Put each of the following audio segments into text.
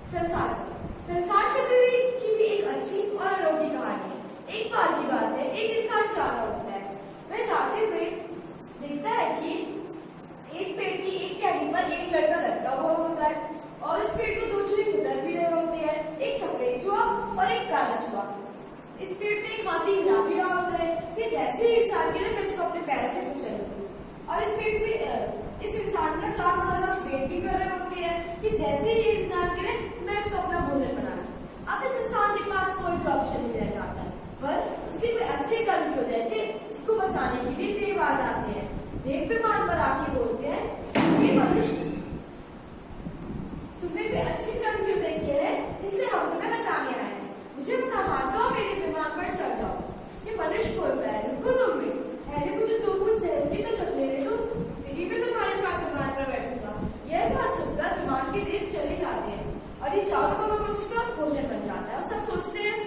संसार चक्र। संसार चक्र की भी एक अच्छी और अनोखी कहानी है। एक बार की बात है, एक इंसान जा रहा होता है। वह जाते हुए देखता है कि एक पेड़ की एक टहनी पर एक लड़का लटका हुआ होता है और उस पेड़ को दो चूहे गुजर भी रहे होते हैं, एक सफेद चूहा और एक काला चूहा। इस पेड़ में एक हाथी हिला भी रहा होता है कि जैसे ही इंसान गिरे मैं इसको अपने पैर से कुचल दूं। और इस पेड़ के इस इंसान का चार मगरमच्छ वेट भी कर रहे होते हैं कि जैसे ही इंसान गिरे मैं इसको अपना भोजन बना लूं। अब इस इंसान के पास कोई भी ऑप्शन नहीं रह जाता है, पर उसके कोई अच्छे कर्म की वजह से इसको बचाने के लिए देव आ जाते हैं। देव विमान पर आके बोलते हैं, ये मनुष्य तुमने कोई अच्छी कर्म क्यों देखी है, इसलिए हम तुम्हें बचाने आए हैं। मुझे अपना हाथ दो, मेरे विमान पर चढ़ जाओ। ये मनुष्य बोलता है, रुको तुम भी, पहले मुझे 2 फुट सेहत की तो चकले ले दो, फिर मैं तुम्हारे साथ विमान पर बैठूंगा। यह बात सुनकर विमान के देव चले जाते हैं और ये चारों मगरमच्छ का भोजन बन जाता है। और सब सोचते हैं,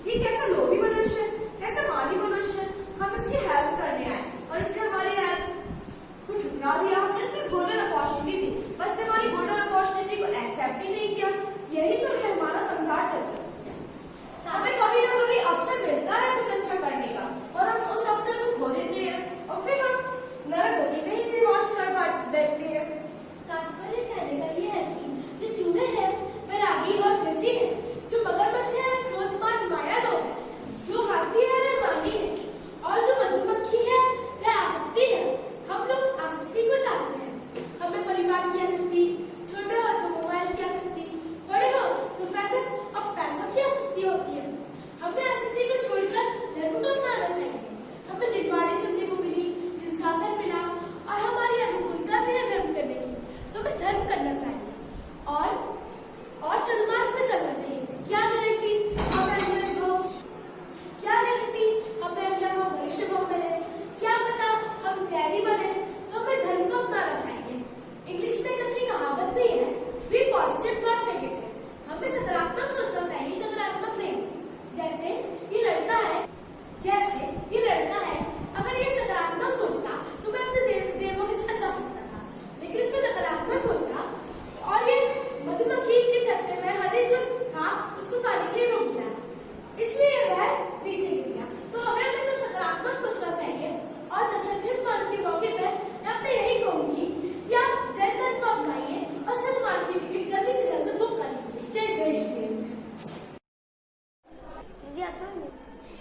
ये कैसा लोभी मनुष्य है, कैसा माली मनुष्य है, हम इसकी हेल्प करने आए और इसने हमारी हेल्प को ठुकरा दिया। हमने इसमें गोल्डन अपॉर्चुनिटी दी, बस इसने हमारी गोल्डन अपॉर्चुनिटी को एक्सेप्ट ही नहीं किया। यही तो है हमारा संसार चक्र। हमें कभी ना कभी अवसर मिलता है कुछ अच्छा करने का और हम उस अवसर को खो देते हैं और फिर हम नरक गति में ही निवास कर बैठते हैं। तात्पर्य कहने का ये है कि जो चूहे हैं वे रागी और कृषि है, जो मगरमच्छ है वे क्रोधमान मायालोभ है, जो हाथी है वे मानी है और जो मधुमक्खी है वे आसक्ति है। हम लोग आसक्ति को चाहते हैं। हमें परिवार की आसक्ति, छोटे हो तो मोबाइल की आसक्ति, बड़े हो तो फैशन और पैसों की आसक्ति होती है। हमें आसक्ति को छोड़कर धर्म को अपनाना चाहिए। हमें जिनवाड़ी सुनने को मिली, जिन शासन मिला और हमारी अनुकूलता भी है धर्म करने की, तो हमें धर्म करना चाहिए और सन्मार्ग में चलना चाहिए। क्या गारंटी हमें अंजन हो, क्या गारंटी हमें अगला वो मनुष्य को मिले, क्या पता हम जैदी बने, तो हमें धर्म को अपनाना चाहिए। इंग्लिश में एक अच्छी कहावत भी है, बी पॉजिटिव नॉट नेगेटिव। हमें सकारात्मक सोचना चाहिए, नकारात्मक नहीं। जैसे ये लड़का है, अगर ये सकारात्मक सोचता तो मैं अपने देवों के साथ जा सकता था, लेकिन इसने नकारात्मक सोचा और ये मधुमक्खी के चक्कर में हर एक जो था उसको खाने के लिए रुक गया, इसलिए वह नीचे गिर गया। तो हमें हमेशा सकारात्मक सोचना चाहिए। और दशरथ मार्ग के मौके पर मैं आपसे यही कहूंगी कि आप जैन धर्म को अपनाइए और सन्मार्ग की टिकट जल्दी से जल्दी बुक कर लीजिए। जय जय श्री।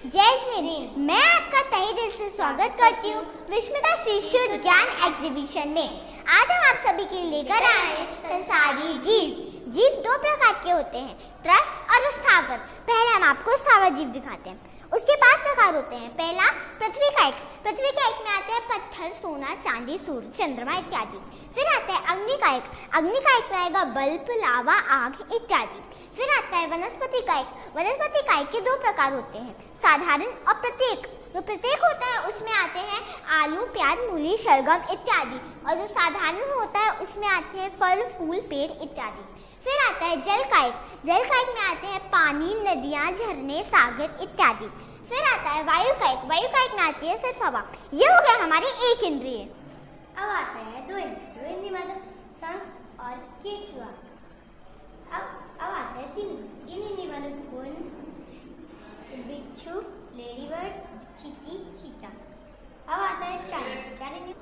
जय श्री। मैं आपका तहे दिल से स्वागत करती हूँ विस्मिता शिशु ज्ञान एग्जीबिशन में। आज हम आप सभी के लिए लेकर आए हैं संसारी जीव। जीव 2 प्रकार के होते हैं, त्रस्त और स्थावर। पहले हम आपको स्थावर जीव दिखाते हैं। उसके 5 प्रकार होते हैं। पहला पृथ्वी कायक। पृथ्वी कायक में आते हैं पत्थर, सोना, चांदी, सूर्य, चंद्रमा इत्यादि। फिर आता है अग्नि कायक। अग्नि कायक में आएगा बल्ब, लावा, आग इत्यादि। फिर आता है वनस्पति कायक। वनस्पति कायक के 2 प्रकार होते हैं, साधारण और प्रत्येक। जो प्रत्येक होता है उसमें आते हैं आलू, प्याज, मूली, शलगम इत्यादि, और जो साधारण होता है उसमें आते हैं फल, फूल, पेड़ इत्यादि। फिर आता है जल कायक। जल कायक में आते हैं पानी, नदियां, झरने, सागर इत्यादि। फिर आता है वायु कायक। वायु कायक में आती है सिर्फ हवा। ये हो गया हमारे 1 इंद्रिय। अब आता है 2 इंद्रिय मतलब संख और केचुआ। अब आता है 3 इंद्रिय मतलब घुन, बिच्छू, लेडी बर्ड, चींटी, चीता। अब आता है 4 इंद्रिय।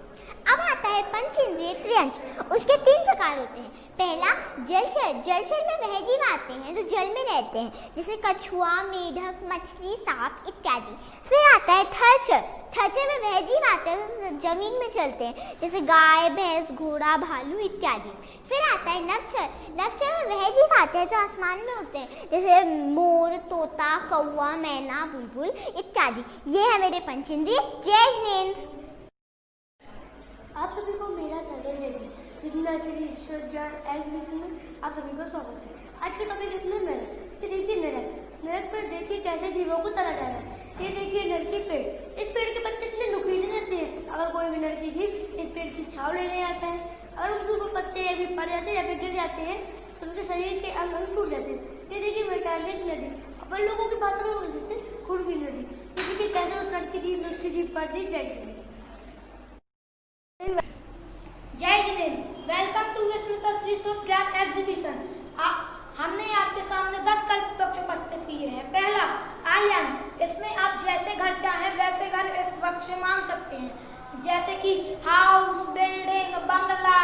अब आता है पंचेंद्रिय त्रियंच। उसके 3 प्रकार होते हैं। पहला जलचर। जलचर में वह जीव आते हैं जो जल में रहते हैं, जैसे कछुआ, मेढक, मछली, सांप इत्यादि। फिर आता है थलचर। थलचर में वह जीव आते हैं जो जमीन में चलते हैं, जैसे गाय, भैंस, घोड़ा, भालू इत्यादि। फिर आता है नभचर। नभचर में वह जीव आते हैं जो आसमान में उड़ते हैं, जैसे मोर, तोता, कौवा, मैना, बुलबुल इत्यादि। ये है मेरे पंचेंद्रिय। जय जिनेंद्र। आप सभी को मेरा सैलर जयंती विस्मिता शिशु ज्ञान एग्जीबिशन में आप सभी को स्वागत है। आज का टॉपिक है नरक। ये देखिए नरक। नरक पर देखिए कैसे जीवों को चला जा रहा है। ये देखिए नरकी पेड़। इस पेड़ के पत्ते इतने नुकीले रहते हैं, अगर कोई भी नरकी जीव इस पेड़ की छाव लेने आता है, अगर उनके ऊपर पत्ते या फिर पड़ जाते हैं या फिर गिर जाते हैं तो उनके शरीर के अंग टूट जाते हैं। ये देखिए वैटानिक नदी, अपन लोगों की भाषा में बोलते हैं खून की नदी। ये देखिए कैसे उस नरकी जीव ने उसकी जीभ कर दी जाएगी। जय जिनेंद्र, वेलकम टू विस्मिता शिशु ज्ञान एग्जीबिशन। पहला आई एम, इसमें आप जैसे घर चाहें वैसे घर इस वक्त से मांग सकते हैं, जैसे कि हाउस, बिल्डिंग, बंगला,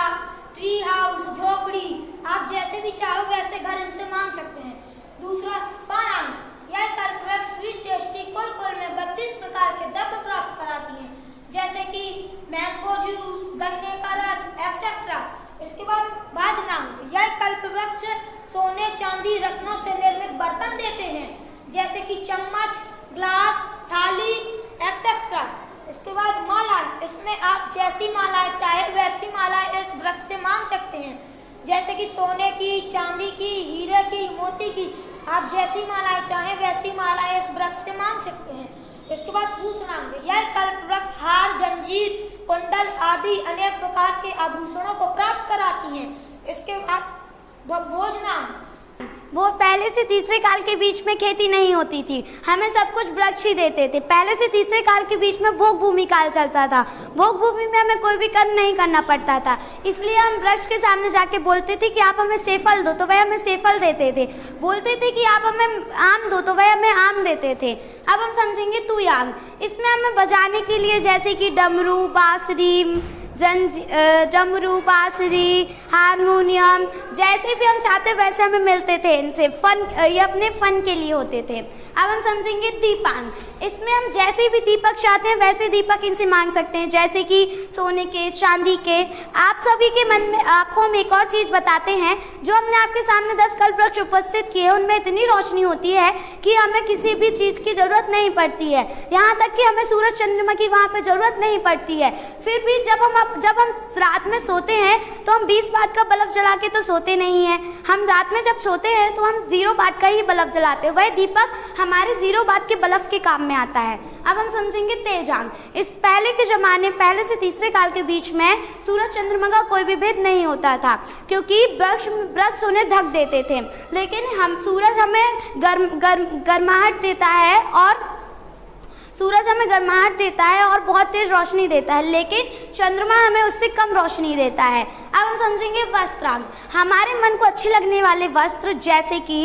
ट्री हाउस, झोपड़ी, आप जैसे भी चाहो वैसे घर इनसे मांग सकते हैं। दूसरा पान, यह कल्पवृक्ष स्वीट टेस्टी फल में 32 प्रकार के द्रव्य प्राप्त कराती है, जैसे कि मैंगो जूस, गन्ने का रस एक्सेट्रा। इसके बाद बादनाम, यह कल्पवृक्ष सोने, चांदी, रत्नों से निर्मित बर्तन देते हैं, जैसे कि चम्मच, ग्लास, थाली एक्सेट्रा। इसके बाद माला, इसमें आप जैसी मालाएं चाहे वैसी मालाएं इस वृक्ष से मांग सकते हैं, जैसे कि सोने की, चांदी की, हीरे की, मोती की, आप जैसी मालाएं चाहे वैसी मालाएं इस वृक्ष से मांग सकते हैं। इसके बाद पूछनांग, यह कल्पवृक्ष हार, जंजीर, कुंडल आदि अनेक प्रकार के आभूषणों को प्राप्त कराती हैं। इसके बाद भोजनांग, वो पहले से तीसरे काल के बीच में खेती नहीं होती थी, हमें सब कुछ वृक्ष ही देते थे। पहले से तीसरे काल के बीच में भोग भूमि काल चलता था, भोग भूमि में हमें कोई भी कर्म नहीं करना पड़ता था, इसलिए हम वृक्ष के सामने जाके बोलते थे कि आप हमें सेफल दो, तो वह हमें सेफल देते थे। बोलते थे कि आप हमें आम दो, तो वह हमें आम देते थे। अब हम समझेंगे तुयांग, इसमें हमें बजाने के लिए जैसे कि डमरू, बांसुरी, डमरू, बांसुरी, हारमोनियम, जैसे भी हम चाहते वैसे हमें मिलते थे इनसे। फन, ये अपने फन के लिए होते थे। अब हम समझेंगे दीपांग, इसमें हम जैसे भी दीपक चाहते हैं वैसे दीपक इनसे मांग सकते हैं, जैसे कि सोने के, चांदी के। आप सभी के मन में आपको हम एक और चीज बताते हैं, जो हमने आपके सामने 10 कल्पवृक्ष उपस्थित किए, उनमें इतनी रोशनी होती है कि हमें किसी भी चीज की जरूरत नहीं पड़ती है, यहाँ तक कि हमें सूरज चंद्रमा की वहाँ पे जरूरत नहीं पड़ती है। फिर भी जब हम रात में सोते हैं तो हम 20 वाट का बल्ब जला के तो सोते नहीं हैं, हम रात में जब सोते हैं तो हम 0 वाट का ही बल्ब जलाते हैं, वह दीपक हमारे 0 वाट के बल्ब के काम में आता है। अब हम समझेंगे तेजांग, इस पहले के जमाने, पहले से तीसरे काल के बीच में सूरज चंद्रमा का कोई भी भेद नहीं होता था, क्योंकि वृक्ष उन्हें ढक देते थे। लेकिन हम सूरज हमें गर्माहट देता है और बहुत तेज रोशनी देता है, लेकिन चंद्रमा हमें उससे कम रोशनी देता है। अब हम समझेंगे वस्त्रांग, हमारे मन को अच्छे लगने वाले वस्त्र, जैसे कि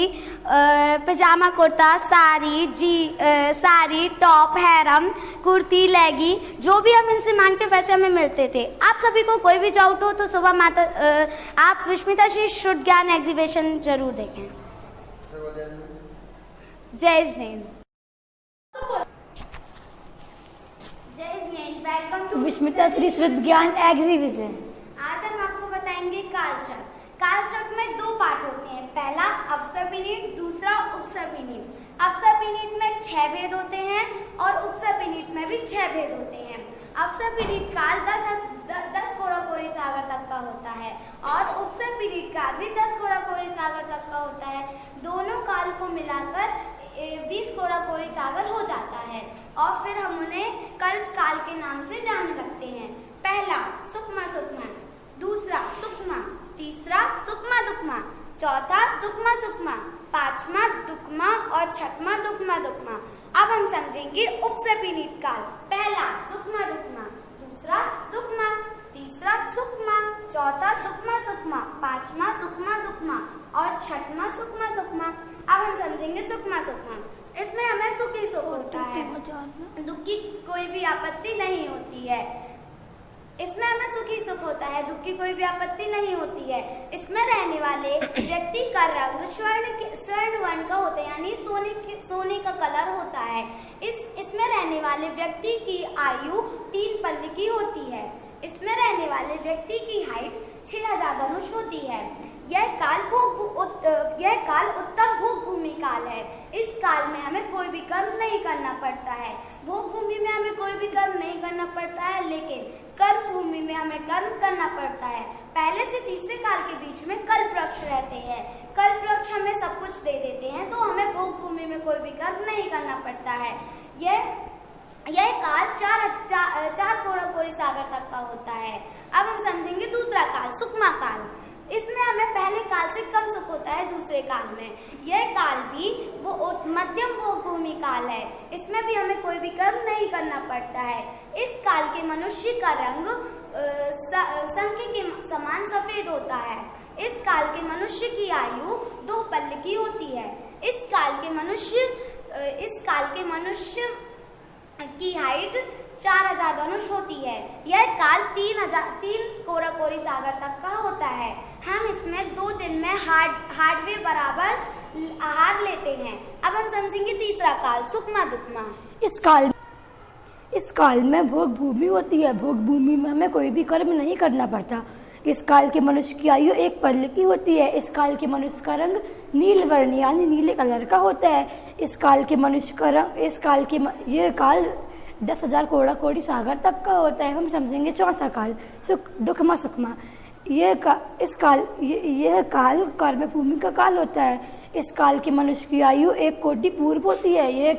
पजामा कुर्ता, साड़ी, टॉप, हैरम, कुर्ती, लेगी, जो भी हम इनसे मांगते वैसे हमें मिलते थे। आप सभी को कोई भी डाउट हो तो सुबह आप विस्मिता श्री शुद्ध ज्ञान एग्जीबिशन जरूर देखें। जय जैन। वेलकम टू विस्मिता श्री शुद्ध ज्ञान एग्जीबिशन। आज हम आपको बताएंगे कालचक्र। कालचक्र में 2 पार्ट होते हैं, पहला अवसर पीरियड, दूसरा उत्सव पीरियड। अवसर पीरियड में 6 भेद होते हैं और उत्सव पीरियड में भी 6 भेद होते हैं। अवसर पीरियड काल 10 कोराकोरी सागर तक का होता है और उत्सव पीरियड काल भी 10 कोराकोरी सागर तक का होता है। दोनों काल को मिलाकर 20 कोराकोरी सागर हो जाता है और फिर हम उन्हें कल्प काल के नाम से जाने लगते हैं। पहला सुकमा, दूसरा सुकमा, तीसरा सुकमा दुकमा, चौथा दुकमा सुकमा, पांचवा दुकमा और छठवां दुकमा दुकमा। अब हम समझेंगे उपसर पीरियड काल। पहला दुकमा दुकमा, दूसरा दुकमा, तीसरा सुकमा, चौथा सुकमा सुकमा, पांचवा सुकमा दुकमा और छठवां सुकमा सुकमा। अब हम समझेंगे सुकमा सुकमा, इसमें हमें सुख ही सुख होता है, दुख की कोई भी आपत्ति नहीं होती है। इसमें हमें सुख ही सुख होता है, दुख की कोई भी आपत्ति नहीं होती है। इसमें रहने वाले व्यक्ति का रंग स्वर्ण वर्ण का होता है, यानी सोने का कलर होता है। इसमें रहने वाले व्यक्ति की आयु 3 पल्ले की होती है। इसमें रहने वाले व्यक्ति की हाइट 6000 धनुष होती है। यह काल उत्तम भोग भूमि काल है। इस काल में हमें कोई भी कर्म नहीं करना पड़ता है। भोग भूमि में हमें कोई भी कर्म नहीं करना पड़ता है, लेकिन कर्म भूमि में हमें कर्म करना पड़ता है। पहले से तीसरे काल के बीच में कल्प वृक्ष रहते हैं। कल्प वृक्ष हमें सब कुछ दे देते हैं, तो हमें भोग भूमि में कोई भी कर्म नहीं करना पड़ता है। यह काल 4 कोराकोरी सागर तक का होता है। अब हम समझेंगे दूसरा काल, सुकमा काल। इसमें हमें पहले काल से कम सुख होता है दूसरे काल में। यह काल भी मध्यम भोग भूमि काल है। इसमें भी हमें कोई भी कर्म नहीं करना पड़ता है। इस काल के मनुष्य का रंग शंख के समान सफेद होता है। इस काल के मनुष्य की आयु 2 पल्ले की होती है। इस काल के मनुष्य इस काल के मनुष्य की हाइट 4000 धनुष होती है। यह काल 3 कोराकोरी सागर तक का होता है। हम इसमें 2 दिन में हार्डवे बराबर आहार लेते हैं। अब हम समझेंगे तीसरा काल, सुकमा दुकमा। इस काल में भोग भूमि होती है। भोग भूमि में हमें कोई भी कर्म नहीं करना पड़ता। इस काल के मनुष्य की आयु 1 पल की होती है। इस काल के मनुष्य का रंग नील वर्ण यानी नीले कलर का होता है। इस काल के मनुष्य का रंग ये काल 10,000 कोड़ी सागर तक का होता है। हम समझेंगे चौथा काल, दुखमा सुखमा। यह काल कर्म भूमि का काल होता है। इस काल के मनुष्य की आयु 1 कोटि पूर्व होती है। यह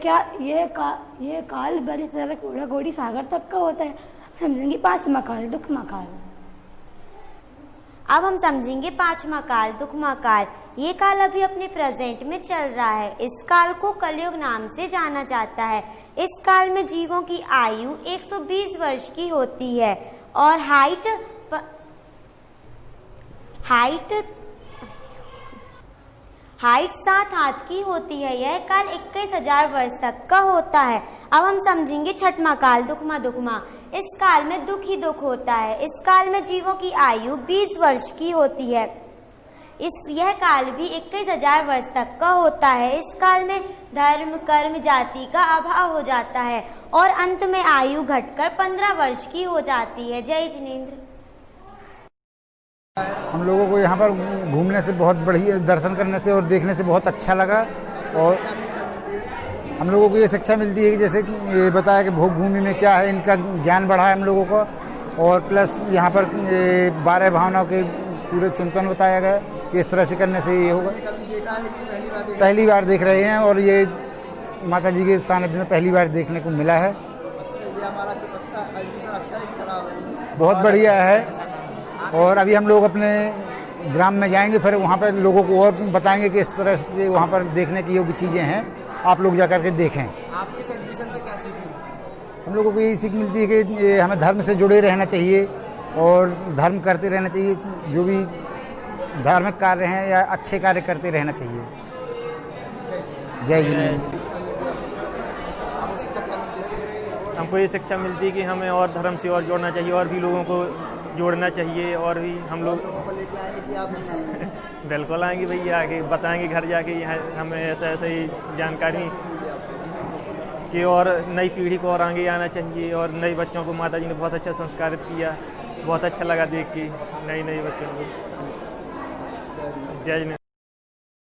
काल बड़ी सारा कोड़ी सागर तक का होता है। समझेंगे 5वां काल, दुखमा काल। अब हम समझेंगे 5वां काल, दुखमा काल। ये काल अभी अपने प्रेजेंट में चल रहा है। इस काल को कलयुग नाम से जाना जाता है। इस काल में जीवों की आयु 120 वर्ष की होती है और हाइट 7 हाथ की होती है। यह काल 21,000 वर्ष तक का होता है। अब हम समझेंगे 6वां काल, दुखमा दुखमा। इस काल में दुख ही दुख होता है। इस काल में जीवों की आयु 20 वर्ष की होती है। यह काल भी 21,000 वर्ष तक का होता है। इस काल में धर्म कर्म जाति का अभाव हो जाता है और अंत में आयु घटकर 15 वर्ष की हो जाती है। जय जिनेंद्र। हम लोगों को यहाँ पर घूमने से बहुत बढ़िया, दर्शन करने से और देखने से बहुत अच्छा लगा। और हम लोगों को ये शिक्षा मिलती है कि जैसे ये बताया कि भोग भूमि में क्या है, इनका ज्ञान बढ़ा है हम लोगों को। और प्लस यहाँ पर 12 भावनाओं के पूरे चिंतन बताया गया कि इस तरह से करने से ये होगा। पहली बार देख रहे हैं और ये माता जी के सानिध्य में पहली बार देखने को मिला है। बहुत बढ़िया है। और अभी हम लोग अपने ग्राम में जाएंगे, फिर वहाँ पर लोगों को और बताएंगे कि इस तरह से वहाँ पर देखने की योग्य चीज़ें हैं, आप लोग जा कर के देखें। आपके इस एग्जीबिशन से क्या सीख मिली? हम लोगों को यही सीख मिलती है कि हमें धर्म से जुड़े रहना चाहिए और धर्म करते रहना चाहिए। जो भी धार्मिक कार्य हैं या अच्छे कार्य करते रहना चाहिए। जय जिनेंद्र। हमको ये शिक्षा मिलती है कि हमें और धर्म से और जोड़ना चाहिए और भी लोगों को जोड़ना चाहिए। और भी हम लोग लेके आएंगे कि आप नहीं आएंगे? बिल्कुल आएंगे भैया, आगे बताएंगे घर जाके हमें ऐसा ही जानकारी कि और नई पीढ़ी को और आगे आना चाहिए। और नए बच्चों को माता जी ने बहुत अच्छा संस्कारित किया। बहुत अच्छा लगा देख के नए बच्चों को। जय जिनेंद्र।